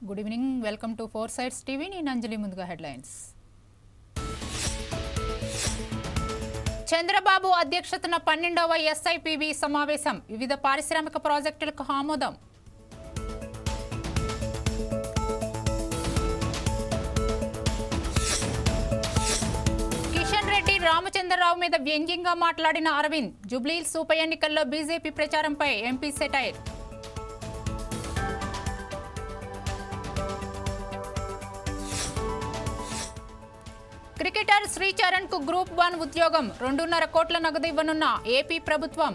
Good evening, welcome to four sides TV. నేను అంజలి. ముందుగా headlines. Chandrababu అధ్యక్షతన 12వ ఎస్ఐపిబి సమావేశం. వివిధ పారిశ్రామిక ప్రాజెక్టులకు ఆమోదం. కిషన్ రెడ్డి రామచంద్రరావు మీద వ్యంగ్యంగా మాట్లాడిన అరవింద్. జూబ్లీహిల్స్ ఉప ఎన్నికల్లో బీజేపీ ప్రచారంపై ఎంపీ సెటైర్. క్రికెటర్ శ్రీచరణ్ కు గ్రూప్ 1 ఉద్యోగం. 2.5 కోట్ల నగదు ఇవ్వనున్న ఏపీ ప్రభుత్వం.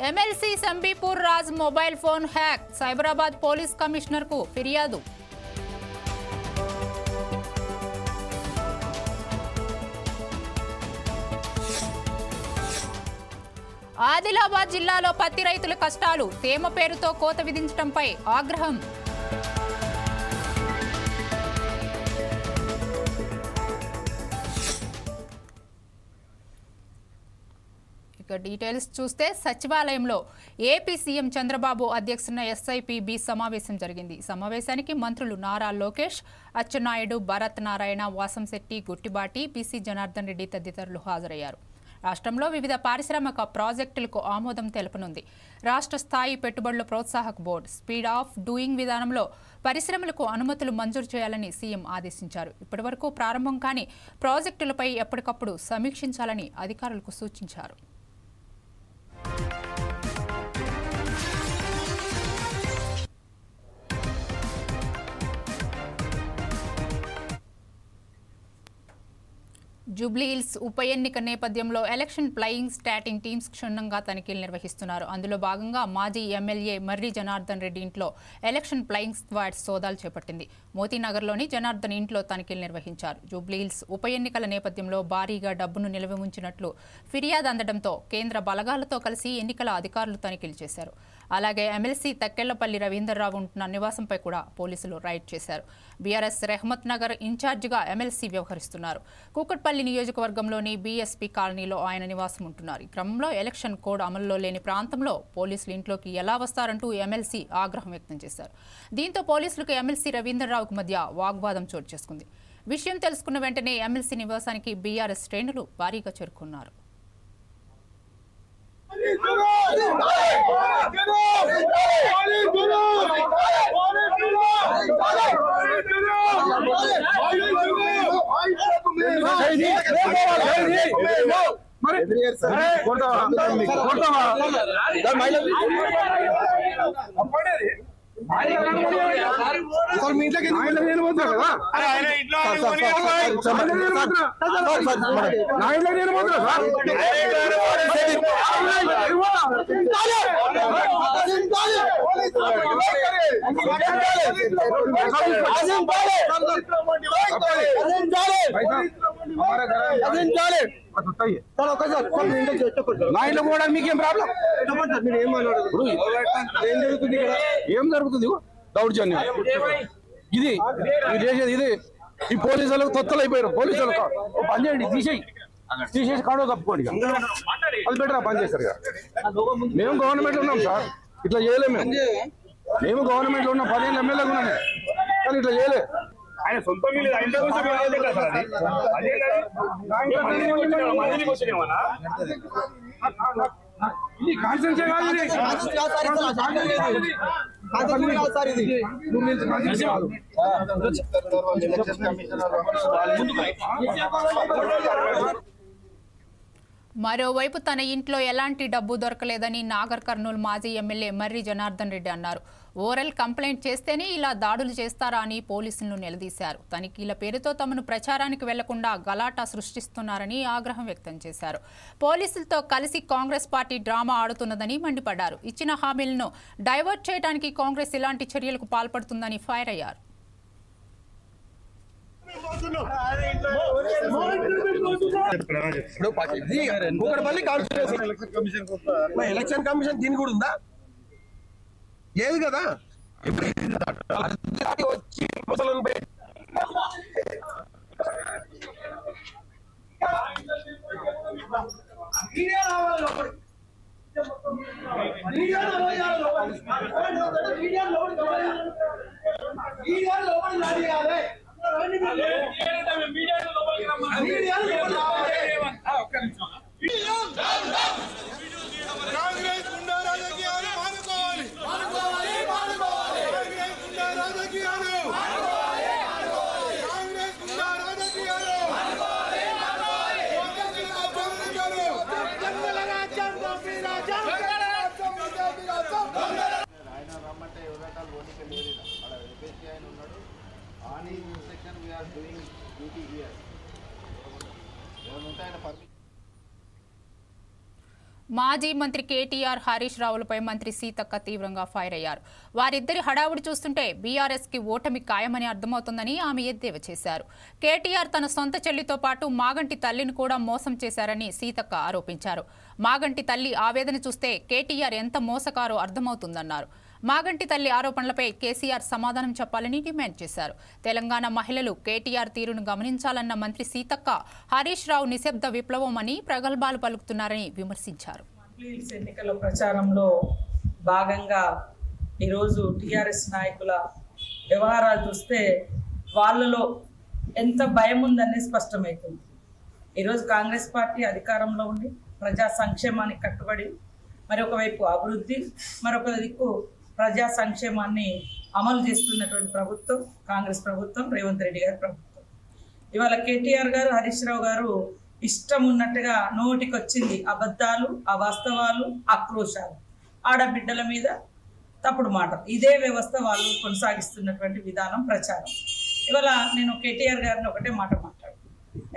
MLC Sambipur Raj mobile phone hack. Cyberabad police commissioner కు ఫిర్యాదు. ఆదిలాబాద్ జిల్లాలో పత్తి రైతుల కష్టాలు. తేమ పేరుతో కోత విధించడంపై ఆగ్రహం. ఇక డీటెయిల్స్ చూస్తే, సచివాలయంలో ఏపీ సీఎం చంద్రబాబు అధ్యక్షతన ఎస్ఐపిబి సమావేశం జరిగింది. సమావేశానికి మంత్రులు నారా లోకేష్, అచ్చెన్నాయుడు, భరత్ నారాయణ, వాసంశెట్టి, గుట్టిబాటి, పిసి జనార్దన్ రెడ్డి తదితరులు హాజరయ్యారు. రాష్ట్రంలో వివిధ పారిశ్రామిక ప్రాజెక్టులకు ఆమోదం తెలుపనుంది. రాష్ట్ర స్థాయి పెట్టుబడుల ప్రోత్సాహక బోర్డు స్పీడ్ ఆఫ్ డూయింగ్ విధానంలో పరిశ్రమలకు అనుమతులు మంజూరు చేయాలని సీఎం ఆదేశించారు. ఇప్పటివరకు ప్రారంభం కాని ప్రాజెక్టులపై ఎప్పటికప్పుడు సమీక్షించాలని అధికారులకు సూచించారు. జూబ్లీహిల్స్ ఉప ఎన్నిక నేపథ్యంలో ఎలక్షన్ ఫ్లయింగ్ స్టాటింగ్ టీమ్స్ క్షుణ్ణంగా తనిఖీలు నిర్వహిస్తున్నారు. అందులో భాగంగా మాజీ ఎమ్మెల్యే మర్రి జనార్దన్ రెడ్డి ఇంట్లో ఎలక్షన్ ఫ్లయింగ్ స్క్వాడ్ సోదాలు చేపట్టింది. మోతీనగర్లోని జనార్దన్ ఇంట్లో తనిఖీలు నిర్వహించారు. జూబ్లీహిల్స్ ఉప ఎన్నికల నేపథ్యంలో భారీగా డబ్బును నిల్వ ఉంచినట్లు ఫిర్యాదు అందడంతో కేంద్ర బలగాలతో కలిసి ఎన్నికల అధికారులు తనిఖీలు చేశారు. అలాగే ఎమ్మెల్సీ తక్కెళ్లపల్లి రవీందర్రావు ఉంటున్న నివాసంపై కూడా పోలీసులు రైడ్ చేశారు. బీఆర్ఎస్ రెహమత్ నగర్ ఇన్ఛార్జిగా ఎమ్మెల్సీ వ్యవహరిస్తున్నారు. కూకట్పల్లి నియోజకవర్గంలోని బీఎస్పీ కాలనీలో ఆయన నివాసం ఉంటున్నారు. ఈ క్రమంలో ఎలక్షన్ కోడ్ అమల్లో లేని ప్రాంతంలో పోలీసులు ఇంట్లోకి ఎలా వస్తారంటూ ఎమ్మెల్సీ ఆగ్రహం వ్యక్తం చేశారు. దీంతో పోలీసులకు ఎమ్మెల్సీ రవీందర్రావుకు మధ్య వాగ్వాదం చోటు చేసుకుంది. విషయం తెలుసుకున్న వెంటనే ఎమ్మెల్సీ నివాసానికి బీఆర్ఎస్ శ్రేణులు భారీగా చేరుకున్నారు. మీకేం ప్రాబ్లం? ఏం జరుగుతుంది? దౌర్జన్యం ఇది చేసేది ఇది. ఈ పోలీసులకు తొత్తలు అయిపోయారు. పోలీసులకు పని చేయండి, తీసేసి కాడో కప్పుకోండి. అది బెటర్ పని చేస్తారు. మేము గవర్నమెంట్ లో ఉన్నాం సార్, ఇట్లా చేయలేము. మేము గవర్నమెంట్ లో ఉన్నాం, 15 ఎమ్మెల్యేలు ఉన్నాం, కానీ ఇట్లా చేయలే. ఆయన సొంత మరోవైపు తన ఇంట్లో ఎలాంటి డబ్బు దొరకలేదని నాగర్ కర్నూలు మాజీ ఎమ్మెల్యే మర్రి జనార్దన్ రెడ్డి అన్నారు. ఓరల్ కంప్లైంట్ చేస్తేనే ఇలా దాడులు చేస్తారా అని పోలీసులను నిలదీశారు. తనిఖీల పేరుతో తమను ప్రచారానికి వెళ్లకుండా గలాటా సృష్టిస్తున్నారని ఆగ్రహం వ్యక్తం చేశారు. పోలీసులతో కలిసి కాంగ్రెస్ పార్టీ డ్రామా ఆడుతున్నదని మండిపడ్డారు. ఇచ్చిన హామీలను డైవర్ట్ చేయడానికి కాంగ్రెస్ ఇలాంటి చర్యలకు పాల్పడుతుందని ఫైర్ అయ్యారు. ఎలక్షన్ కమిషన్ దీని కూడా ఉందా? ఏది కదా వచ్చి మాజీ మంత్రి కేటీఆర్ హరీష్ రావులపై మంత్రి సీతక్క తీవ్రంగా ఫైర్ అయ్యారు. వారిద్దరి హడావుడి చూస్తుంటే బీఆర్ఎస్ కి ఓటమి ఖాయమని అర్థమవుతుందని ఆమె ఎద్దేవా చేశారు. కేటీఆర్ తన సొంత చెల్లితో పాటు మాగంటి తల్లిని కూడా మోసం చేశారని సీతక్క ఆరోపించారు. మాగంటి తల్లి ఆవేదన చూస్తే కేటీఆర్ ఎంత మోసకారో అర్థమవుతుందన్నారు. మాగంటి తల్లి ఆరోపణలపై కేసీఆర్ సమాధానం చెప్పాలని డిమాండ్ చేశారు. తెలంగాణ మహిళలు కేటీఆర్ తీరును గమనించాలన్న మంత్రి సీతక్క హరీష్ రావు నిశ్శబ్ద విప్లవం అని ప్రగల్భాలు పలుకుతున్నారని విమర్శించారు. ఎన్నికల ప్రచారంలో భాగంగా ఈరోజు టీఆర్ఎస్ నాయకుల వ్యవహారాలు చూస్తే వాళ్ళలో ఎంత భయం ఉందనేది స్పష్టమవుతుంది. ఈరోజు కాంగ్రెస్ పార్టీ అధికారంలో ఉండి ప్రజా సంక్షేమానికి కట్టుబడి మరొకవైపు అభివృద్ధి, మరొక దిక్కు ప్రజా సంక్షేమాన్ని అమలు చేస్తున్నటువంటి ప్రభుత్వం కాంగ్రెస్ ప్రభుత్వం, రేవంత్ రెడ్డి గారి ప్రభుత్వం. ఇవాళ కేటీఆర్ గారు, హరీష్ రావు గారు ఇష్టం ఉన్నట్టుగా నోటికి వచ్చింది అబద్ధాలు, అవాస్తవాలు, ఆక్రోశాలు, ఆడబిడ్డల మీద తప్పుడు మాటలు, ఇదే వ్యవస్థ వాళ్ళు కొనసాగిస్తున్నటువంటి విధానం, ప్రచారం. ఇవాళ నేను కేటీఆర్ గారిని ఒకటే మాట మాట్లాడు,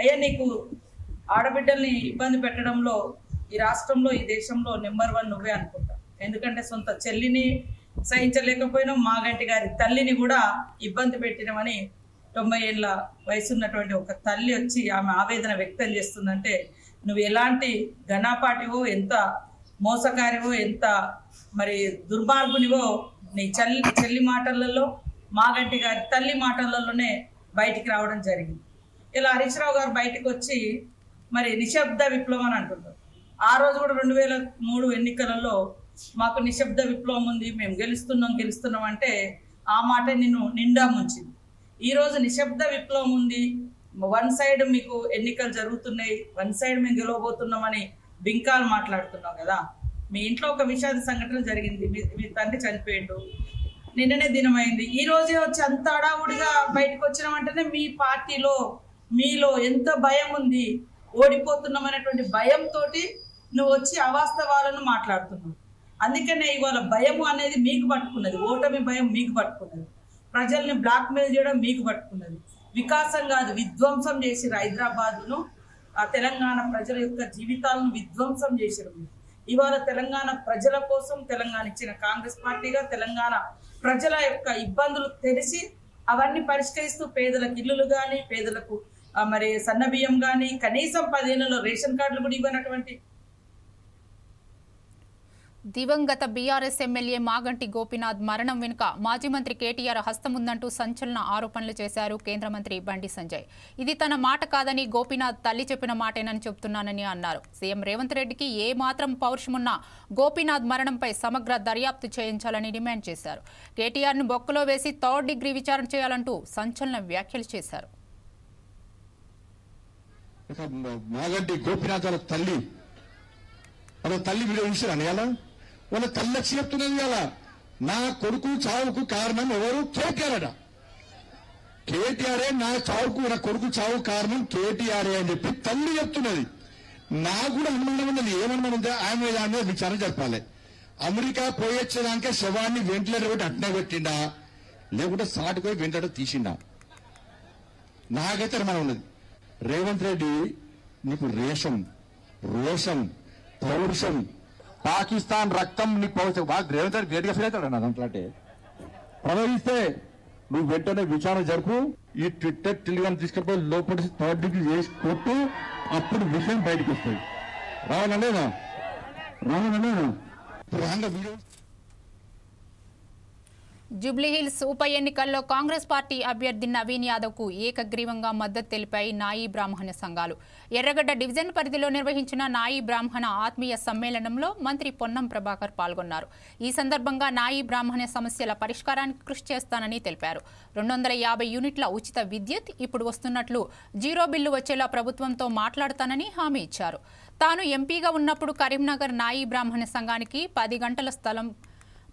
అయ్యా నీకు ఆడబిడ్డల్ని ఇబ్బంది పెట్టడంలో ఈ రాష్ట్రంలో, ఈ దేశంలో నెంబర్ 1 నువ్వే అనుకుంటా. ఎందుకంటే సొంత చెల్లిని సహించలేకపోయినా మాగంటి గారి తల్లిని కూడా ఇబ్బంది పెట్టినమని 90 ఏళ్ళ వయసున్నటువంటి ఒక తల్లి వచ్చి ఆమె ఆవేదన వ్యక్తం చేస్తుందంటే నువ్వు ఎలాంటి ఘనాపాటివో, ఎంత మోసకారివో, ఎంత మరి దుర్మార్గునివో నీ చెల్లి మాటలలో, మాగంటి గారి తల్లి మాటలలోనే బయటికి రావడం జరిగింది. ఇలా హరీష్ రావు గారు బయటకు వచ్చి మరి నిశ్శబ్ద విప్లవం అని అంటున్నారు. ఆ రోజు కూడా 2003 ఎన్నికలలో మాకు నిశ్శబ్ద విప్లవం ఉంది, మేము గెలుస్తున్నాం అంటే ఆ మాట నిన్ను నిండా ముంచింది. ఈరోజు నిశ్శబ్ద విప్లవం ఉంది, 1 సైడ్ మీకు ఎన్నికలు జరుగుతున్నాయి, 1 సైడ్ మేము గెలవబోతున్నామని బింకాలు మాట్లాడుతున్నాం కదా. మీ ఇంట్లో ఒక విషాద సంఘటన జరిగింది, మీ తండ్రి చనిపోయిండు, నిన్ననే దినమైంది. ఈ రోజే వచ్చి అంత అడావుడిగా బయటకు వచ్చినామంటేనే మీ పార్టీలో మీలో ఎంత భయం ఉంది, ఓడిపోతున్నాం అనేటువంటి భయంతో నువ్వు వచ్చి అవాస్తవాలను మాట్లాడుతున్నావు. అందుకనే ఇవాళ భయం అనేది మీకు పట్టుకున్నది, ఓటమి భయం మీకు పట్టుకున్నది, ప్రజల్ని బ్లాక్మెయిల్ చేయడం మీకు పట్టుకున్నది. వికాసం కాదు, విధ్వంసం చేసిరు హైదరాబాద్ను, ఆ తెలంగాణ ప్రజల యొక్క జీవితాలను విధ్వంసం చేసిరు. ఇవాళ తెలంగాణ ప్రజల కోసం తెలంగాణ ఇచ్చిన కాంగ్రెస్ పార్టీగా తెలంగాణ ప్రజల యొక్క ఇబ్బందులు తెలిసి అవన్నీ పరిష్కరిస్తూ పేదలకు ఇల్లులు కానీ, పేదలకు మరి సన్నబియ్యం కానీ, కనీసం 10 ఏళ్లలో రేషన్ కార్డులు కూడా ఇవ్వనటువంటి దివంగత బీఆర్ఎస్ ఎమ్మెల్యే మాగంటి గోపీనాథ్ మరణం వెనుక మాజీ మంత్రి కేటీఆర్ హస్తముందంటూ సంచలన ఆరోపణలు చేశారు కేంద్ర మంత్రి బండి సంజయ్. ఇది తన మాట కాదని గోపీనాథ్ తల్లి చెప్పిన మాటేనని చెబుతున్నానని అన్నారు. సీఎం రేవంత్ రెడ్డికి ఏ మాత్రం పౌరుషమున్నా గోపీనాథ్ మరణంపై సమగ్ర దర్యాప్తు చేయించాలని డిమాండ్ చేశారు. కేటీఆర్ను బొక్కలో వేసి 3rd డిగ్రీ విచారణ చేయాలంటూ సంచలన వ్యాఖ్యలు చేశారు. మాగంటి గోపీనాథ్ వాళ్ళ తల్లి వీడియో చూసారని అలా వాళ్ళ తల్లి వచ్చి చెప్తున్నది అలా, నా కొడుకు చావుకు కారణం ఎవరు? కేటీఆర్ అట. కేటీఆరే నా చావుకు, నా కొడుకు చావు కారణం కేటీఆరే అని చెప్పి తల్లి చెప్తున్నది. నాకు కూడా అనుమానం ఉన్నది, ఏమనుమానం ఉంటే ఆమె దాని విచారణ జరపాలి. అమెరికా పోయొచ్చేదానికే శవాన్ని వెంటిలేటర్ పెట్టి అట్నే పెట్టిండా, లేకుంటే సాటి పోయి వెంటిలేటర్ తీసిండా? నాకైతే అనుమానం ఉన్నది. రేవంత్ రెడ్డి నీకు రోషం, పౌరుషం, పాకిస్తాన్ రక్తం నీ పౌరుషం బాగా రేవంత్ రెడ్డి గ్రేట్గా ఫీల్ అవుతాడు. నా దాంట్లో అంటే ప్రవహిస్తే నువ్వు వెంటనే విచారణ జరుపు, ఈ ట్విట్టర్ టెలిగ్రామ్ తీసుకెళ్ళిపోయి లోపలి 3rd డిగ్రీ చేసి కొట్టు, అప్పుడు విషయం బయటకు వస్తుంది. రావాలనేనా వీడియో. జూబ్లీహిల్స్ ఉప ఎన్నికల్లో కాంగ్రెస్ పార్టీ అభ్యర్థి నవీన్ యాదవ్కు ఏకగ్రీవంగా మద్దతు తెలిపాయి నాయీ బ్రాహ్మణ సంఘాలు. ఎర్రగడ్డ డివిజన్ పరిధిలో నిర్వహించిన నాయీ బ్రాహ్మణ ఆత్మీయ సమ్మేళనంలో మంత్రి పొన్నం ప్రభాకర్ పాల్గొన్నారు. ఈ సందర్భంగా నాయీ బ్రాహ్మణ సమస్యల పరిష్కారానికి కృషి చేస్తానని తెలిపారు. 250 యూనిట్ల ఉచిత విద్యుత్ ఇప్పుడు వస్తున్నట్లు, 0 బిల్లు వచ్చేలా ప్రభుత్వంతో మాట్లాడతానని హామీ ఇచ్చారు. తాను ఎంపీగా ఉన్నప్పుడు కరీంనగర్ నాయీ బ్రాహ్మణ సంఘానికి 10 గంటల స్థలం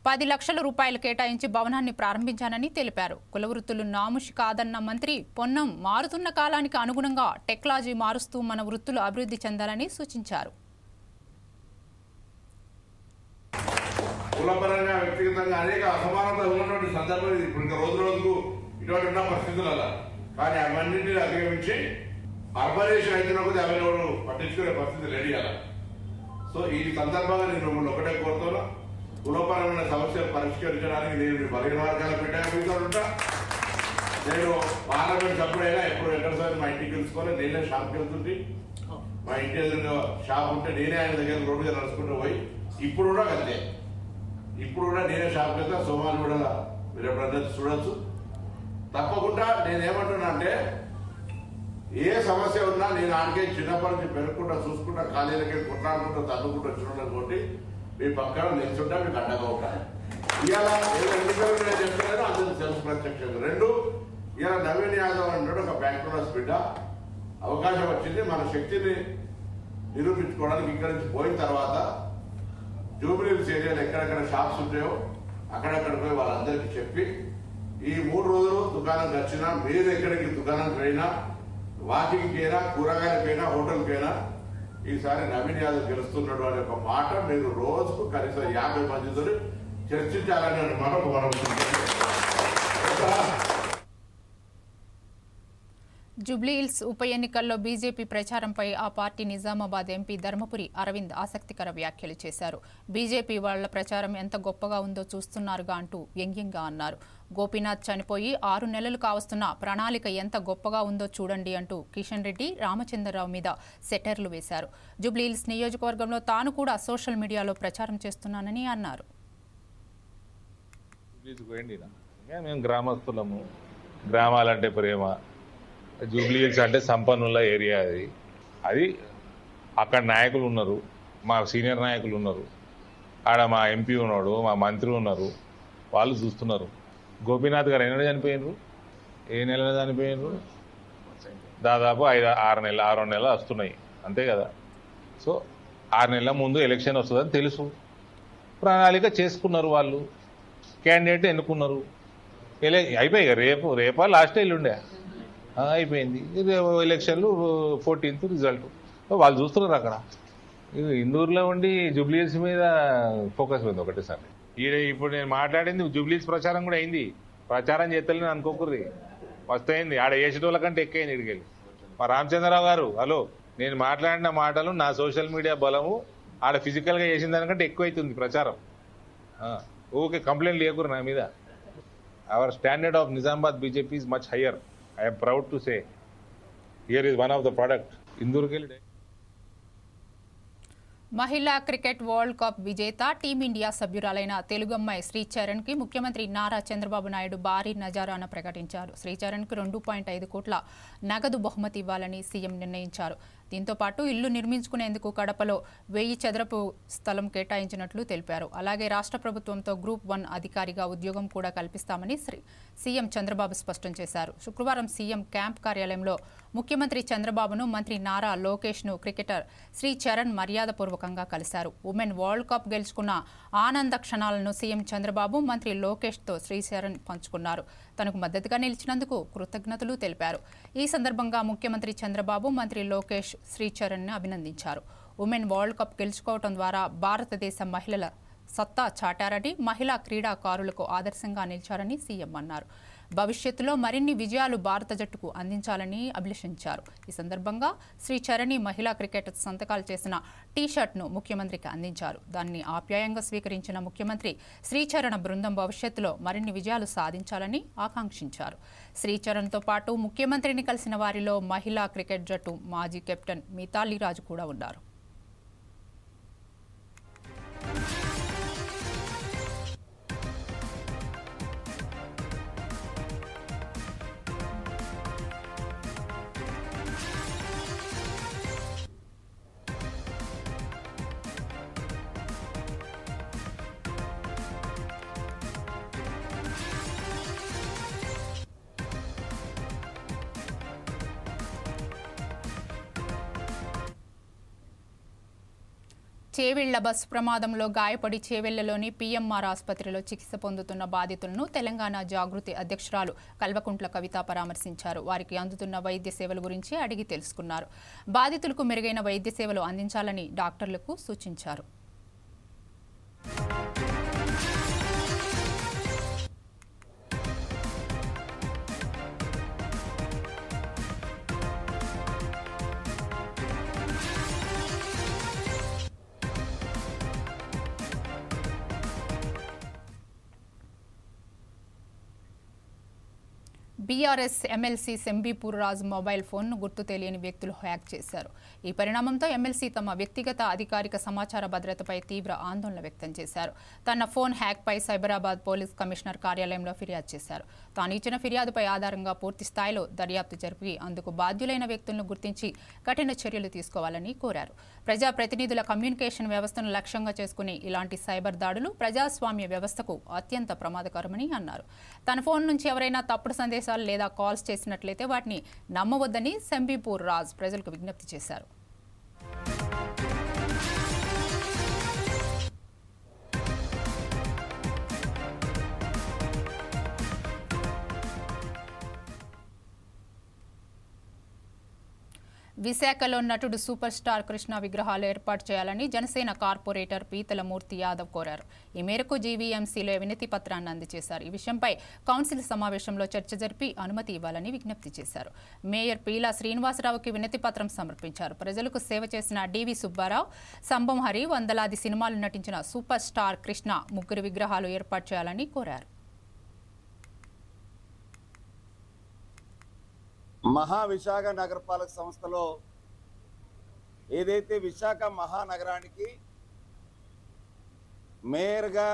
10 లక్షల రూపాయలు కేటాయించి భవనాన్ని ప్రారంభించానని తెలిపారు. కులవృత్తులు నాముషి కాదన్న మంత్రి పొన్నం మారుతున్న కాలానికి అనుగుణంగా టెక్నాలజీ మారుస్తూ మన వృత్తులు అభివృద్ధి చెందాలని సూచించారు. కులపరంగా వ్యక్తిగతంగా అనేక అసమానతలు ఉన్నటువంటి సందర్భాలు ఇప్పుడు ఇంకా రోజుకు ఇటువంటి ఉన్న పరిస్థితులలో, కానీ అవన్నింటినీ అధిగమించి అర్బనైజేషన్ అయితే అవి ఎవరు పట్టించుకునే పరిస్థితి రెడీ అలా. సో ఈ సందర్భంగా నేను మిమ్మల్ని ఒకటే కోరుతున్నా, కులపరమైన సమస్యలు పరిష్కరించడానికి నేను బలహీన వర్గాల పెట్టాను ఉంటా. నేను పార్లమెంట్ సభ్యుడైనా ఎప్పుడు ఎక్కడసారి మా ఇంటికి తెలుసుకొని నేనే షాప్కి వెళ్తుంటే, మా ఇంటి ఎదురుగా షాప్ ఉంటే నేనే ఆయన దగ్గర రోడ్డుగా నడుచుకుంటూ పోయి ఇప్పుడు కూడా అంతే, ఇప్పుడు కూడా నేనే షాప్కి వెళ్తా. సోమాలు కూడా మీరు ఎప్పుడన్నా చూడొచ్చు. తప్పకుండా నేనేమంటున్నా అంటే ఏ సమస్య ఉన్నా నేను ఆడికే చిన్నప్పటి నుంచి పెరుగుకుంటా చూసుకుంటా ఖాళీలకి కొట్లాడుకుంటూ తన్నుకుంటూ వచ్చిన కొట్టి మీ పక్కన నిల్చుంటా మీకు అడ్డగా ఉంటాయి. ఇవాళ ఎన్నికలు నేను చెప్తున్నాను అందరికీ తెలుసు ప్రత్యక్షంగా. రెండు, ఇవాళ నవీన్ యాదవ్ అన్నాడు ఒక బ్యాక్గ్రౌండ్ బిడ్డ, అవకాశం వచ్చింది మన శక్తిని నిరూపించుకోవడానికి. ఇక్కడి నుంచి పోయిన తర్వాత జూబిలీహిల్స్ ఏరియాలో ఎక్కడెక్కడ షాప్స్ ఉంటాయో అక్కడెక్కడ పోయి వాళ్ళందరికీ చెప్పి ఈ 3 రోజులు దుకాణం వచ్చినా, మీరు ఎక్కడికి దుకాణానికి పోయినా, వాకింగ్కి అయినా, కూరగాయలకైనా, హోటల్కైనా ఈసారి నవీన్ యాదవ్ గెలుస్తున్నాడు అనే ఒక మాట మీరు రోజుకు కనీసం 50 మందితో చర్చించాలనే మాట మనం. జూబ్లీహిల్స్ ఉప ఎన్నికల్లో బీజేపీ ప్రచారంపై ఆ పార్టీ నిజామాబాద్ ఎంపీ ధర్మపురి అరవింద్ ఆసక్తికర వ్యాఖ్యలు చేశారు. బీజేపీ వాళ్ల ప్రచారం ఎంత గొప్పగా ఉందో చూస్తున్నారుగా అంటూ వ్యంగ్యంగా అన్నారు. గోపీనాథ్ చనిపోయి 6 నెలలు కావస్తున్న ప్రణాళిక ఎంత గొప్పగా ఉందో చూడండి అంటూ కిషన్ రెడ్డి, రామచంద్రరావు మీద సెటర్లు వేశారు. జూబ్లీహిల్స్ నియోజకవర్గంలో తాను కూడా సోషల్ మీడియాలో ప్రచారం చేస్తున్నానని అన్నారు. మేము గ్రామస్తులము, గ్రామాలంటే ప్రేమ. జూబ్లీహిల్స్ అంటే సంపన్నుల ఏరియా. అది అక్కడ నాయకులు ఉన్నారు, మా సీనియర్ నాయకులు ఉన్నారు, ఆడ మా ఎంపీ ఉన్నాడు, మా మంత్రి ఉన్నారు, వాళ్ళు చూస్తున్నారు. గోపీనాథ్ గారు ఎన్నడూ చనిపోయినరు, ఏ నెలలో చనిపోయినరు? దాదాపు 6 నెలలు వస్తున్నాయి అంతే కదా. సో 6 నెలల ముందు ఎలక్షన్ వస్తుందని తెలుసు, ప్రణాళిక చేసుకున్నారు వాళ్ళు, క్యాండిడేట్ ఎన్నుకున్నారు, అయిపోయాయి. రేపా లాస్ట్ ఎల్లుండే అయిపోయింది ఎలక్షన్లు. 14th రిజల్ట్ వాళ్ళు చూస్తున్నారు. అక్కడ ఇందూరులో ఉండి జూబ్లీహిల్స్ మీద ఫోకస్ ఉంది ఒకటేసారి. ఇప్పుడు నేను మాట్లాడింది జూబ్లీహిల్స్ ప్రచారం కూడా అయింది. ప్రచారం చేస్తలేని అనుకోకూడదు, వస్తాయింది. ఆడ వేసేటోళ్ళ కంటే ఎక్కువైంది ఇడికెళ్ళి. మా రామచంద్రరావు గారు, హలో, నేను మాట్లాడిన మాటలు నా సోషల్ మీడియా బలము ఆడ ఫిజికల్గా చేసిన దానికంటే ఎక్కువైతుంది ప్రచారం. ఓకే, కంప్లైంట్ లేకూరు నా మీద. Our standard of Nizamabad BJP is much higher. I am proud to say here is one of the product. Indurkelli. మహిళా క్రికెట్ వరల్డ్ కప్ విజేత టీమిండియా సభ్యురాలైన తెలుగమ్మాయి శ్రీచరణ్కి ముఖ్యమంత్రి నారా చంద్రబాబు నాయుడు భారీ నజారాను ప్రకటించారు. శ్రీచరణ్కు 2.5 కోట్ల నగదు బహుమతి ఇవ్వాలని సీఎం నిర్ణయించారు. దీంతో పాటు ఇల్లు నిర్మించుకునేందుకు కడపలో 1000 చదరపు స్థలం కేటాయించినట్లు తెలిపారు. అలాగే రాష్ట్ర ప్రభుత్వంతో గ్రూప్ 1 అధికారిగా ఉద్యోగం కూడా కల్పిస్తామని సీఎం చంద్రబాబు స్పష్టం చేశారు. శుక్రవారం సీఎం క్యాంప్ కార్యాలయంలో ముఖ్యమంత్రి చంద్రబాబును, మంత్రి నారా లోకేష్ను క్రికెటర్ శ్రీచరణ్ మర్యాదపూర్వకంగా కలిశారు. ఉమెన్ వరల్డ్ కప్ గెలుచుకున్న ఆనంద క్షణాలను సీఎం చంద్రబాబు, మంత్రి లోకేష్తో శ్రీచరణ్ పంచుకున్నారు. తనకు మద్దతుగా నిలిచినందుకు కృతజ్ఞతలు తెలిపారు. ఈ సందర్భంగా ముఖ్యమంత్రి చంద్రబాబు, మంత్రి లోకేష్ శ్రీచరణ్ను అభినందించారు. ఉమెన్ వరల్డ్ కప్ గెలుచుకోవడం ద్వారా భారతదేశ మహిళల సత్తా చాటారని, మహిళా క్రీడాకారులకు ఆదర్శంగా నిలిచారని సీఎం అన్నారు. భవిష్యత్తులో మరిన్ని విజయాలు భారత జట్టుకు అందించాలని అభిలషించారు. ఈ సందర్భంగా శ్రీచరణి మహిళా క్రికెట్ సంతకాలు చేసిన టీ-షర్ట్ను ముఖ్యమంత్రికి అందించారు. దాన్ని ఆప్యాయంగా స్వీకరించిన ముఖ్యమంత్రి శ్రీచరణ బృందం భవిష్యత్తులో మరిన్ని విజయాలు సాధించాలని ఆకాంక్షించారు. శ్రీచరణ్తో పాటు ముఖ్యమంత్రిని కలిసిన వారిలో మహిళా క్రికెట్ జట్టు మాజీ కెప్టెన్ మితాలీ రాజ్ కూడా ఉన్నారు. చేవెళ్ల బస్సు ప్రమాదంలో గాయపడి చేవెళ్లలోని పీఎంఆర్ ఆసుపత్రిలో చికిత్స పొందుతున్న బాధితులను తెలంగాణ జాగృతి అధ్యక్షురాలు కల్వకుంట్ల కవిత పరామర్శించారు. వారికి అందుతున్న వైద్య సేవల గురించి అడిగి తెలుసుకున్నారు. బాధితులకు మెరుగైన వైద్య సేవలు అందించాలని డాక్టర్లకు సూచించారు. బీఆర్ఎస్ ఎమ్మెల్సీ సెంబీపూర్ రాజు మొబైల్ ఫోన్ను గుర్తు తెలియని వ్యక్తులు హ్యాక్ చేశారు. ఈ పరిణామంతో ఎమ్మెల్సీ తమ వ్యక్తిగత అధికారిక సమాచార భద్రతపై తీవ్ర ఆందోళన వ్యక్తం చేశారు. తన ఫోన్ హ్యాక్పై సైబరాబాద్ పోలీస్ కమిషనర్ కార్యాలయంలో ఫిర్యాదు చేశారు. తాను ఇచ్చిన ఫిర్యాదుపై ఆధారంగా పూర్తి స్థాయిలో దర్యాప్తు జరిపి అందుకు బాధ్యులైన వ్యక్తులను గుర్తించి కఠిన చర్యలు తీసుకోవాలని కోరారు. ప్రజాప్రతినిధుల కమ్యూనికేషన్ వ్యవస్థను లక్ష్యంగా చేసుకుని ఇలాంటి సైబర్ దాడులు ప్రజాస్వామ్య వ్యవస్థకు అత్యంత ప్రమాదకరమని అన్నారు. తన ఫోన్ నుంచి ఎవరైనా తప్పుడు సందేశాలు లేదా కాల్స్ చేసినట్లయితే వాటిని నమ్మవద్దని సెంబీపూర్ రాజ్ ప్రజలకు విజ్ఞప్తి చేశారు. విశాఖలో నటుడు సూపర్ స్టార్ కృష్ణ విగ్రహాలు ఏర్పాటు చేయాలని జనసేన కార్పొరేటర్ పీతలమూర్తి యాదవ్ కోరారు. ఈ మేరకు జీవీఎంసీలో వినతి పత్రాన్ని అందజేశారు. ఈ విషయంపై కౌన్సిల్ సమావేశంలో చర్చ జరిపి అనుమతి ఇవ్వాలని విజ్ఞప్తి చేశారు. మేయర్ పీలా శ్రీనివాసరావుకి వినతి పత్రం సమర్పించారు. ప్రజలకు సేవ చేసిన డివి సుబ్బారావు, సంబం హరి, వందలాది సినిమాలు నటించిన సూపర్ స్టార్ కృష్ణ ముగ్గురు విగ్రహాలు ఏర్పాటు చేయాలని కోరారు. మహావిశాఖ నగరపాలక సంస్థలో ఏదైతే విశాఖ మహానగరానికి మేయర్గా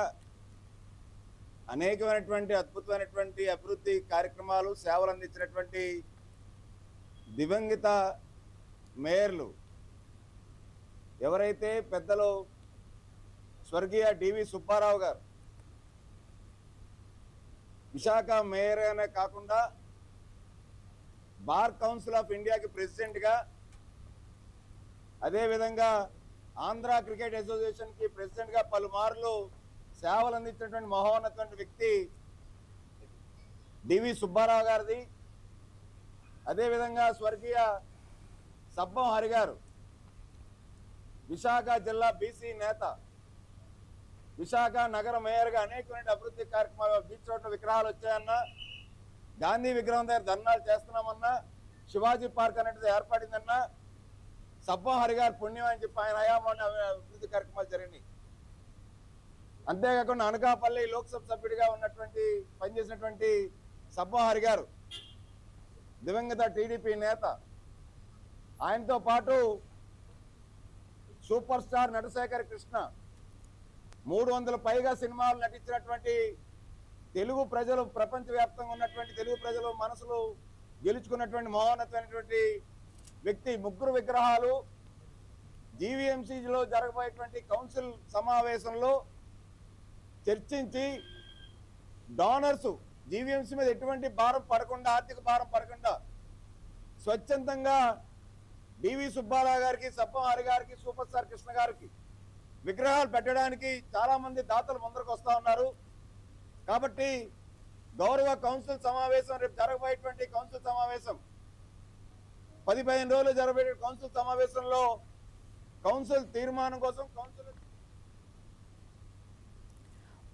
అనేకమైనటువంటి అద్భుతమైనటువంటి అభివృద్ధి కార్యక్రమాలు సేవలు అందించినటువంటి దివంగత మేయర్లు ఎవరైతే పెద్దలు స్వర్గీయ డివి సుబ్బారావు గారు విశాఖ మేయర్ అనే కాకుండా బార్ కౌన్సిల్ ఆఫ్ ఇండియాకి ప్రెసిడెంట్గా, అదేవిధంగా ఆంధ్ర క్రికెట్ అసోసియేషన్కి ప్రెసిడెంట్గా పలుమార్లు సేవలు అందించినటువంటి మహోన్నతమైన వ్యక్తి డివి సుబ్బారావు గారిది. అదేవిధంగా స్వర్గీయ సబ్బం హరి గారు విశాఖ జిల్లా బీసీ నేత, విశాఖ నగర మేయర్గా అనేకమైన అభివృద్ధి కార్యక్రమాలు, బీచ్ రోడ్ల విగ్రహాలు వచ్చాయన్నా, గాంధీ విగ్రహం దగ్గర ధర్నాలు చేస్తున్నామన్నా, శివాజీ పార్క్ అనేది ఏర్పడిందన్నా, సబ్బం హరి గారు పుణ్యం అని చెప్పి ఆయన హయాంలోనే అభివృద్ధి కార్యక్రమాలు జరిగినాయి. అంతేకాకుండా అనకాపల్లి లోక్సభ సభ్యుడిగా ఉన్నటువంటి పనిచేసినటువంటి సబ్బం హరి గారు దివంగత టీడీపీ నేత. ఆయనతో పాటు సూపర్ స్టార్ నటశేఖర్ కృష్ణ 300 పైగా సినిమాలు నటించినటువంటి తెలుగు ప్రజలు, ప్రపంచవ్యాప్తంగా ఉన్నటువంటి తెలుగు ప్రజలు మనసులు గెలుచుకున్నటువంటి మహోన్నతమైనటువంటి వ్యక్తి ముగ్గురు విగ్రహాలు జీవీఎంసీలో జరగబోయేటువంటి కౌన్సిల్ సమావేశంలో చర్చించి డోనర్స్ జీవీఎంసీ మీద ఎటువంటి భారం పడకుండా, ఆర్థిక భారం పడకుండా స్వచ్ఛందంగా డివి సుబ్బారావు గారికి, సబ్బం హరి గారికి, సూపర్ స్టార్ కృష్ణ గారికి విగ్రహాలు పెట్టడానికి చాలా మంది దాతలు ముందరకు వస్తూ ఉన్నారు. కాబట్టి గౌరవ కౌన్సిల్ సమావేశం, రేపు జరగబోయేటువంటి కౌన్సిల్ సమావేశం 10-15 రోజులు జరగబోయే కౌన్సిల్ సమావేశంలో కౌన్సిల్ తీర్మానం కోసం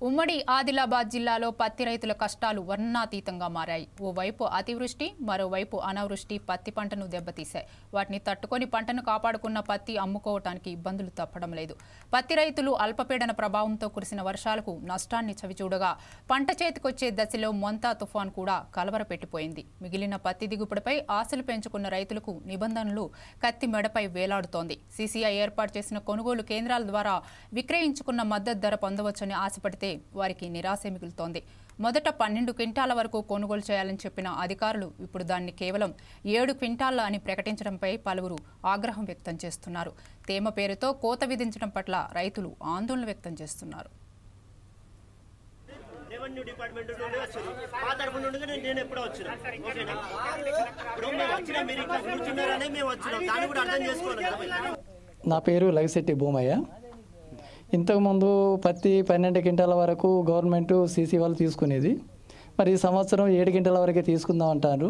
ఉమ్మడి ఆదిలాబాద్ జిల్లాలో పత్తి రైతుల కష్టాలు వర్ణాతీతంగా మారాయి. ఓవైపు అతివృష్టి, మరోవైపు అనావృష్టి పత్తి పంటను దెబ్బతీశాయి. వాటిని తట్టుకొని పంటను కాపాడుకున్న పత్తి అమ్ముకోవటానికి ఇబ్బందులు తప్పడం లేదు. పత్తి రైతులు అల్పపీడన ప్రభావంతో కురిసిన వర్షాలకు నష్టాన్ని చవిచూడగా పంట చేతికొచ్చే దశలో మొంతా తుఫాన్ కూడా కలవరపెట్టిపోయింది. మిగిలిన పత్తి దిగుబడిపై ఆశలు పెంచుకున్న రైతులకు నిబంధనలు కత్తి మెడపై వేలాడుతోంది. సీసీఐ ఏర్పాటు చేసిన కొనుగోలు కేంద్రాల ద్వారా విక్రయించుకున్న మద్దతు ధర పొందవచ్చని ఆశపడితే వారికి నిరాశ మిగులుతోంది. మొదట 12 క్వింటాల వరకు కొనుగోలు చేయాలని చెప్పిన అధికారులు ఇప్పుడు దాన్ని కేవలం 7 క్వింటాల అని ప్రకటించడంపై పలువురు ఆగ్రహం వ్యక్తం చేస్తున్నారు. తేమ పేరుతో కోత విధించడం పట్ల రైతులు ఆందోళన వ్యక్తం చేస్తున్నారు. రెవెన్యూ డిపార్ట్మెంట్ నుండి వచ్చారు, ఆ తరఫు నుండి నేను ఎప్పుడో వచ్చినా, ఓకేనా? ఇప్పుడు మేము వచ్చినా, మీరు ఇక్కడ కూర్చున్నారనే మేము వచ్చినాం, దాన్ని కూడా అర్థం చేసుకోవాలి. నా పేరు లవిశెట్టి భూమయ్య. ఇంతకుముందు పత్తి 12 క్వింటాల వరకు గవర్నమెంట్ సీసీ వాళ్ళు తీసుకునేది. మరి ఈ సంవత్సరం 7 క్వింటాల వరకే తీసుకుందాం అంటారు.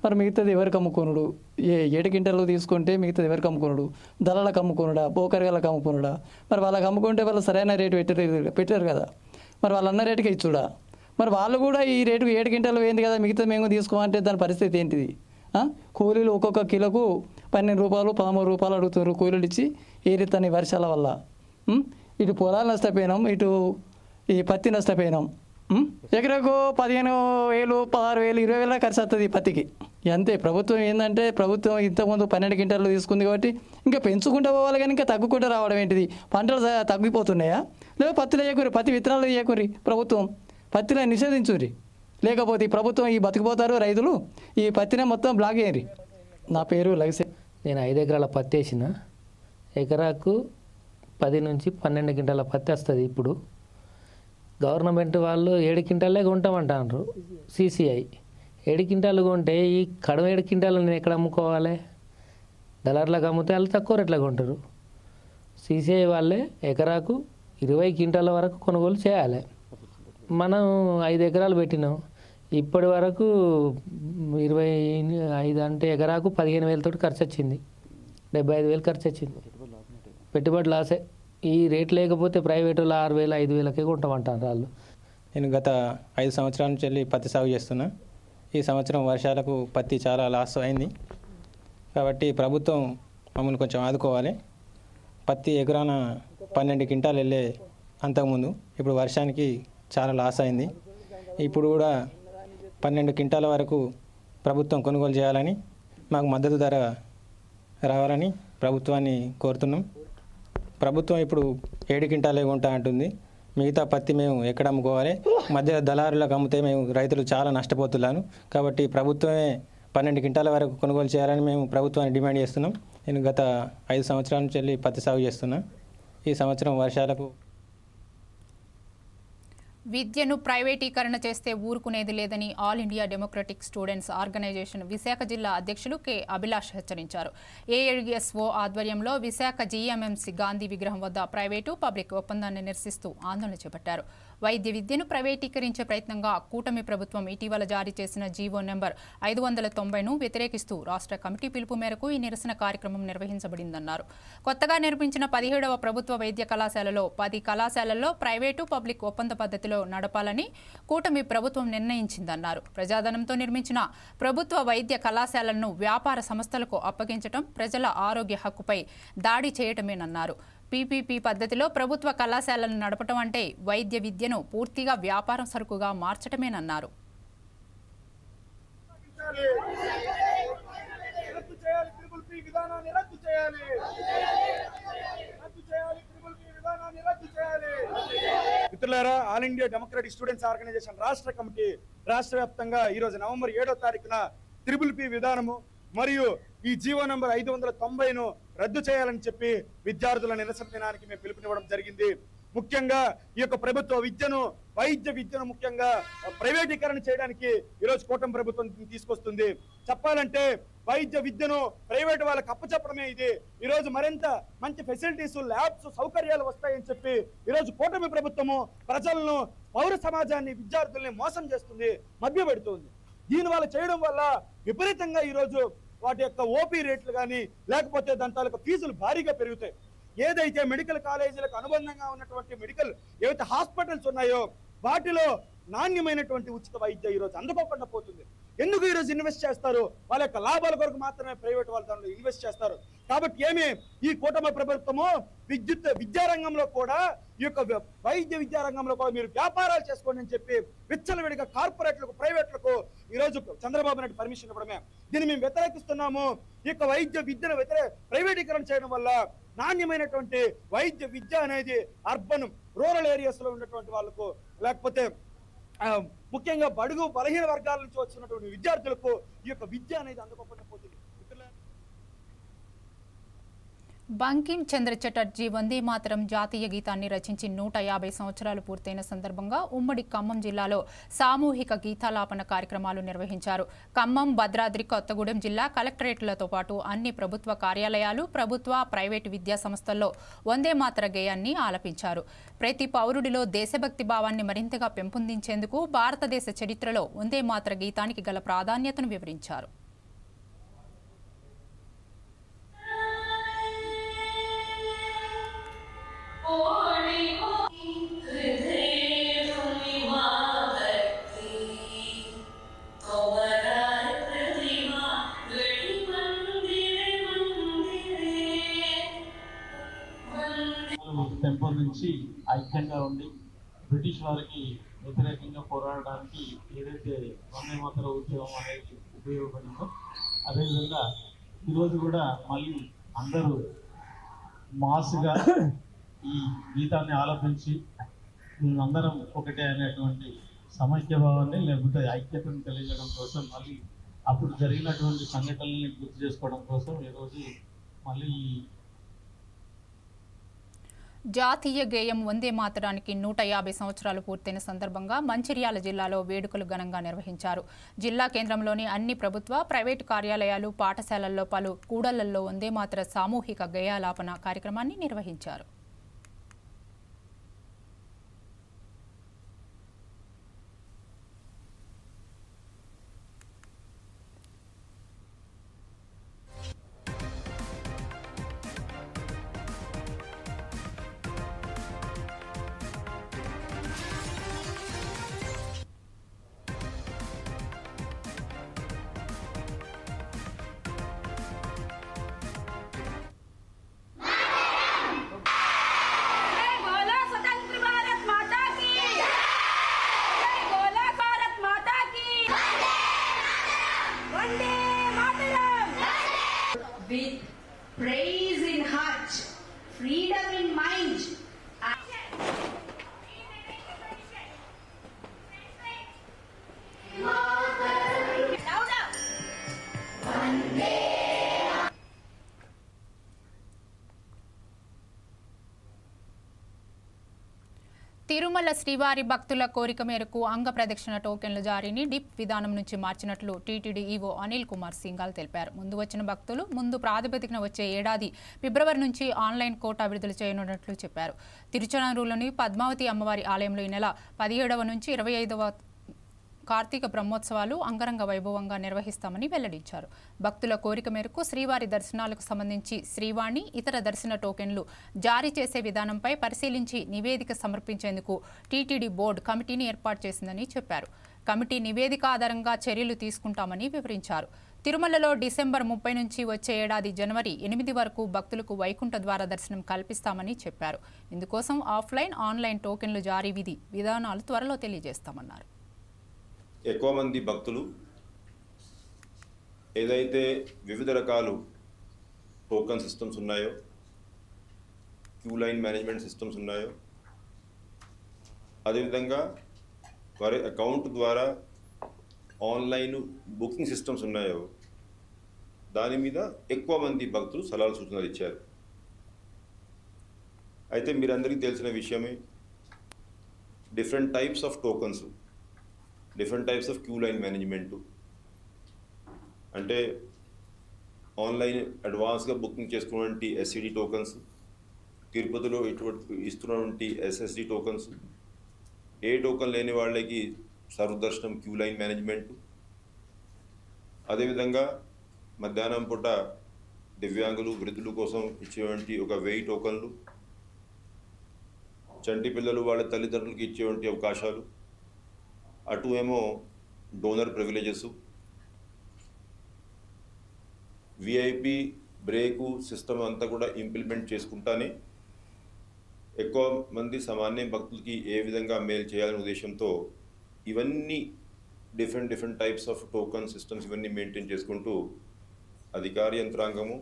మరి మిగతాది ఎవరికి అమ్ముకున్నాడు? 7 క్వింటాలు తీసుకుంటే మిగతాది ఎవరికి అమ్ముకున్నాడు? దళాలకు అమ్ముకున్నాడా, బోకరగాళ్ళకి అమ్ముకున్నాడా? మరి వాళ్ళకి అమ్ముకుంటే వాళ్ళు సరైన రేటు పెట్టారు కదా, మరి వాళ్ళు అన్న రేటుకే ఇచ్చుడా? మరి వాళ్ళు కూడా ఈ రేటుకు 7 క్వింటాలు వేయింది కదా, మిగతా మేము తీసుకోమంటే దాని పరిస్థితి ఏంటిది? కూలీలు ఒక్కొక్క కిలోకు 12 రూపాయలు 13 రూపాయలు అడుగుతున్నారు కూలీలు ఇచ్చి. ఏ రీతని వర్షాల వల్ల ఇటు పొలాలు నష్టపోయినాం, ఇటు ఈ పత్తి నష్టపోయినాం. ఎకరకు 15,000, 16,000, 20,000 ఖర్చు వస్తుంది పత్తికి. అంతే. ప్రభుత్వం ఏంటంటే ప్రభుత్వం ఇంతకుముందు 12 క్వింటాలు తీసుకుంది కాబట్టి ఇంకా పెంచుకుంటూ పోవాలి, కానీ ఇంకా తగ్గుకుంటూ రావడం ఏంటిది? పంటలు తగ్గిపోతున్నాయా? లేదా పత్తిలో వేయకూరి, పత్తి విత్తనాలు వేయకూరి, ప్రభుత్వం పత్తిలో నిషేధించురి. లేకపోతే ఈ ప్రభుత్వం ఈ బతికిపోతారు రైతులు, ఈ పత్తినే మొత్తం బ్లాక్ అయ్యారు. నా పేరు లగసే. నేను 5 ఎకరాల పత్తి వేసిన. ఎకరాకు 10 నుంచి 12 క్వింటాల పత్తి వస్తుంది. ఇప్పుడు గవర్నమెంట్ వాళ్ళు 7 క్వింటాలే కొంటామంటారు. CCI 7 క్వింటాలు కొంటే ఈ కడమ 7 క్వింటాలు నేను ఎక్కడ అమ్ముకోవాలి? దళార్లకు అమ్మితే వాళ్ళు తక్కువ రేట్లకు కొంటారు. CCI వాళ్ళే ఎకరాకు 20 క్వింటాల వరకు కొనుగోలు చేయాలి. మనం 5 ఎకరాలు పెట్టినాం. ఇప్పటి వరకు 25 అంటే ఎకరాకు 15,000 తోటి ఖర్చు వచ్చింది. 75,000 ఖర్చు వచ్చింది. పెట్టుబడి లాసే. ఈ రేట్ లేకపోతే ప్రైవేటులో 6,000, 5,000కే కొంటామంటారు వాళ్ళు. నేను గత 5 సంవత్సరాల నుంచి వెళ్ళి పత్తి సాగు చేస్తున్నా. ఈ సంవత్సరం వర్షాలకు పత్తి చాలా లాస్ అయింది. కాబట్టి ప్రభుత్వం మమ్మల్ని కొంచెం ఆదుకోవాలి. పత్తి ఎకరాన 12 క్వింటాలు వెళ్ళే అంతకుముందు ఇప్పుడు వర్షానికి చాలా లాస్ అయింది. ఇప్పుడు కూడా 12 క్వింటాల వరకు ప్రభుత్వం కొనుగోలు చేయాలని, మాకు మద్దతు ధర రావాలని ప్రభుత్వాన్ని కోరుతున్నాం. ప్రభుత్వం ఇప్పుడు 7 క్వింటాలే కొంటా అంటుంది. మిగతా పత్తి మేము ఎక్కడ అమ్ముకోవాలి? మధ్య దళారులకు అమ్మితే మేము రైతులు చాలా నష్టపోతున్నాను. కాబట్టి ప్రభుత్వమే 12 క్వింటాల వరకు కొనుగోలు చేయాలని మేము ప్రభుత్వాన్ని డిమాండ్ చేస్తున్నాం. నేను గత 5 సంవత్సరాల నుంచి వెళ్ళి పత్తి సాగు చేస్తున్నా. ఈ సంవత్సరం వర్షాలకు విద్యను ప్రైవేటీకరణ చేస్తే ఊరుకునేది లేదని all India democratic students organisation Visakha జిల్లా అధ్యక్షులు కె అభిలాష్ హెచ్చరించారు. ఏఎస్ఓ ఆధ్వర్యంలో విశాఖ GMMC గాంధీ విగ్రహం వద్ద ప్రైవేటు పబ్లిక్ ఒప్పందాన్ని నిరసిస్తూ ఆందోళన చేపట్టారు. వైద్య విద్యను ప్రైవేటీకరించే ప్రయత్నంగా కూటమి ప్రభుత్వం ఇటీవల జారీ చేసిన జీవో నెంబర్ 590ను వ్యతిరేకిస్తూ రాష్ట్ర కమిటీ పిలుపు మేరకు ఈ నిరసన కార్యక్రమం నిర్వహించబడిందన్నారు. కొత్తగా నిర్మించిన 17వ ప్రభుత్వ వైద్య కళాశాలలో 10 కళాశాలల్లో ప్రైవేటు పబ్లిక్ ఒప్పంద పద్ధతిలో నడపాలని కూటమి ప్రభుత్వం నిర్ణయించిందన్నారు. ప్రజాధనంతో నిర్మించిన ప్రభుత్వ వైద్య కళాశాలలను వ్యాపార సంస్థలకు అప్పగించడం ప్రజల ఆరోగ్య హక్కుపై దాడి చేయటమేనన్నారు. PPP పద్ధతిలో ప్రభుత్వ కళాశాలను నడపడం అంటే వైద్య విద్యను పూర్తిగా వ్యాపారం సరుకుగా మార్చటమేనన్నారు. మిత్రులారా, all India democratic students organisation రాష్ట్ర కమిటీ రాష్ట్ర వ్యాప్తంగా ఈరోజు నవంబర్ 7వ తారీఖున PPP విధానము మరియు ఈ జీవో నంబర్ 590ను రద్దు చేయాలని చెప్పి విద్యార్థుల నిరసన దినానికి మేము పిలుపునివ్వడం జరిగింది. ముఖ్యంగా ఈ యొక్క ప్రభుత్వ విద్యను, వైద్య విద్యను ముఖ్యంగా ప్రైవేటీకరణ చేయడానికి ఈరోజు కూటమి ప్రభుత్వం తీసుకొస్తుంది. చెప్పాలంటే వైద్య విద్యను ప్రైవేట్ వాళ్ళకి అప్పచెప్పడమే ఇది. ఈరోజు మరింత మంచి ఫెసిలిటీస్, ల్యాబ్స్, సౌకర్యాలు వస్తాయని చెప్పి ఈరోజు కూటమి ప్రభుత్వము ప్రజలను, పౌర సమాజాన్ని, విద్యార్థుల్ని మోసం చేస్తుంది, మభ్యపెడుతుంది. దీనివల్ల చేయడం వల్ల విపరీతంగా ఈరోజు వాటి యొక్క ఓపీ రేట్లు కానీ లేకపోతే దాని తాలూకా ఫీజులు భారీగా పెరుగుతాయి. ఏదైతే మెడికల్ కాలేజీలకు అనుబంధంగా ఉన్నటువంటి మెడికల్ ఏవైతే హాస్పిటల్స్ ఉన్నాయో వాటిలో నాణ్యమైనటువంటి ఉచిత వైద్య ఈరోజు అందుకోకుండా పోతుంది. ఎందుకు ఈరోజు ఇన్వెస్ట్ చేస్తారు? వాళ్ళ యొక్క లాభాల కొరకు మాత్రమే ప్రైవేట్ వాళ్ళు దానిలో ఇన్వెస్ట్ చేస్తారు. కాబట్టి ఈ కూటమి ప్రభుత్వము విద్యారంగంలో కూడా, ఈ యొక్క వైద్య విద్యారంగంలో కూడా మీరు వ్యాపారాలు చేసుకోండి అని చెప్పి విచ్చలవిడిగా కార్పొరేట్లకు, ప్రైవేట్లకు ఈరోజు చంద్రబాబు నాయుడు పర్మిషన్ ఇవ్వడమే. దీన్ని మేము వ్యతిరేకిస్తున్నాము. ఈ యొక్క వైద్య విద్యను ప్రైవేటీకరణ చేయడం వల్ల నాణ్యమైనటువంటి వైద్య విద్య అనేది అర్బన్, రూరల్ ఏరియాస్ లో ఉన్నటువంటి వాళ్ళకు, లేకపోతే ముఖ్యంగా బడుగు బలహీన వర్గాల నుంచి వచ్చినటువంటి విద్యార్థులకు ఈ యొక్క విద్య అనేది అందుకోకుండా పోతుంది. బంకిం చంద్ర చటర్జీ వందే మాతరం జాతీయ గీతాన్ని రచించి 150 సంవత్సరాలు పూర్తయిన సందర్భంగా ఉమ్మడి ఖమ్మం జిల్లాలో సామూహిక గీతాలాపన కార్యక్రమాలు నిర్వహించారు. ఖమ్మం, భద్రాద్రి కొత్తగూడెం జిల్లా కలెక్టరేట్లతో పాటు అన్ని ప్రభుత్వ కార్యాలయాలు, ప్రభుత్వ, ప్రైవేటు విద్యా సంస్థల్లో వందే మాతర గేయాన్ని ఆలపించారు. ప్రతి పౌరుడిలో దేశభక్తి భావాన్ని మరింతగా పెంపొందించేందుకు భారతదేశ చరిత్రలో వందే మాతర గీతానికి గల ప్రాధాన్యతను వివరించారు. పెంపొందించి ఐక్యంగా ఉండి బ్రిటిష్ వారికి వ్యతిరేకంగా పోరాడడానికి ఏదైతే వందే మాతర ఉద్యమం అనేది ఉపయోగపడిందో అదేవిధంగా ఈరోజు కూడా మళ్ళీ అందరూ మాస్గా ఈ గీతాన్ని ఆలపించి మేమందరం ఒకటే అనేటువంటి సమైక్యభావాన్ని లేకపోతే ఐక్యతను తెలియజేయడం కోసం మళ్ళీ అప్పుడు జరిగినటువంటి సంఘటనల్ని గుర్తు చేసుకోవడం కోసం ఈరోజు మళ్ళీ జాతీయ గేయం వందే మాతరానికి 150 సంవత్సరాలు పూర్తయిన సందర్భంగా మంచిర్యాల జిల్లాలో వేడుకలు ఘనంగా నిర్వహించారు. జిల్లా కేంద్రంలోని అన్ని ప్రభుత్వ, ప్రైవేటు కార్యాలయాలు, పాఠశాలల్లో పలు కూడళ్లలో వందే మాతర సామూహిక గేయాలాపన కార్యక్రమాన్ని నిర్వహించారు. With praise in heart, freedom in mind. Tirumala శ్రీవారి భక్తుల కోరిక మేరకు అంగ ప్రదక్షిణ టోకెన్ల జారీని డిప్ విధానం నుంచి మార్చినట్లు టీటీడీ ఈవో అనిల్ కుమార్ సింఘాల్ తెలిపారు. ముందు వచ్చిన భక్తులు ముందు ప్రాతిపదికన వచ్చే ఏడాది ఫిబ్రవరి నుంచి ఆన్లైన్ కోటా విడుదల చేయనున్నట్లు చెప్పారు. తిరుచానూరులోని పద్మావతి అమ్మవారి ఆలయంలో ఈ నెల 17వ నుంచి 25వ కార్తీక బ్రహ్మోత్సవాలు అంగరంగ వైభవంగా నిర్వహిస్తామని వెల్లడించారు. భక్తుల కోరిక మేరకు శ్రీవారి దర్శనాలకు సంబంధించి శ్రీవాణి ఇతర దర్శన టోకెన్లు జారీ చేసే విధానంపై పరిశీలించి నివేదిక సమర్పించేందుకు టీటీడీ బోర్డు కమిటీని ఏర్పాటు చేసిందని చెప్పారు. కమిటీ నివేదిక ఆధారంగా చర్యలు తీసుకుంటామని వివరించారు. తిరుమలలో డిసెంబర్ 30 నుంచి వచ్చే ఏడాది జనవరి 8 వరకు భక్తులకు వైకుంఠ ద్వార దర్శనం కల్పిస్తామని చెప్పారు. ఇందుకోసం ఆఫ్లైన్, ఆన్లైన్ టోకెన్లు జారీ విధానాలు త్వరలో తెలియజేస్తామన్నారు. ఎక్కువ మంది భక్తులు ఏదైతే వివిధ రకాలు టోకన్ సిస్టమ్స్ ఉన్నాయో, క్యూ లైన్ మేనేజ్మెంట్ సిస్టమ్స్ ఉన్నాయో, అదేవిధంగా వారి అకౌంట్ ద్వారా ఆన్లైన్ బుకింగ్ సిస్టమ్స్ ఉన్నాయో దాని మీద ఎక్కువ మంది భక్తులు సలహాలు సూచనలు ఇచ్చారు. అయితే మీరందరికీ తెలిసిన విషయమే, different types of tokens, different types of Q line management అంటే ఆన్లైన్ అడ్వాన్స్గా బుకింగ్ చేసుకున్నటువంటి ఎస్సిడి టోకన్స్, తిరుపతిలో ఇస్తున్నటువంటి ఎస్ఎస్డి టోకన్స్, ఏ టోకన్ లేని వాళ్ళకి సర్వదర్శనం క్యూ లైన్ మేనేజ్మెంట్, అదేవిధంగా మధ్యాహ్నం పూట దివ్యాంగులు, వృద్ధుల కోసం ఇచ్చేటువంటి ఒక 1000 టోకన్లు, చంటి పిల్లలు వాళ్ళ తల్లిదండ్రులకి ఇచ్చేటువంటి అవకాశాలు, అటు ఏమో donor privileges, VIP break system అంతా కూడా ఇంప్లిమెంట్ చేసుకుంటానే ఎక్కువ మంది సామాన్య భక్తులకి ఏ విధంగా మేలు చేయాలనే ఉద్దేశంతో ఇవన్నీ different types of token systems ఇవన్నీ మెయింటైన్ చేసుకుంటూ అధికార యంత్రాంగము,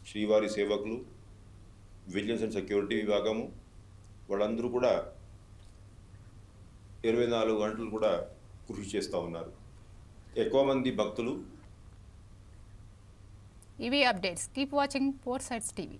శ్రీవారి సేవకులు, విజిలెన్స్ అండ్ సెక్యూరిటీ విభాగము వాళ్ళందరూ కూడా 24 గంటలు కూడా కృషి చేస్తూ ఉన్నారు. ఎక్కువ మంది భక్తులు ఇవి updates. Keep watching 4 Sides TV.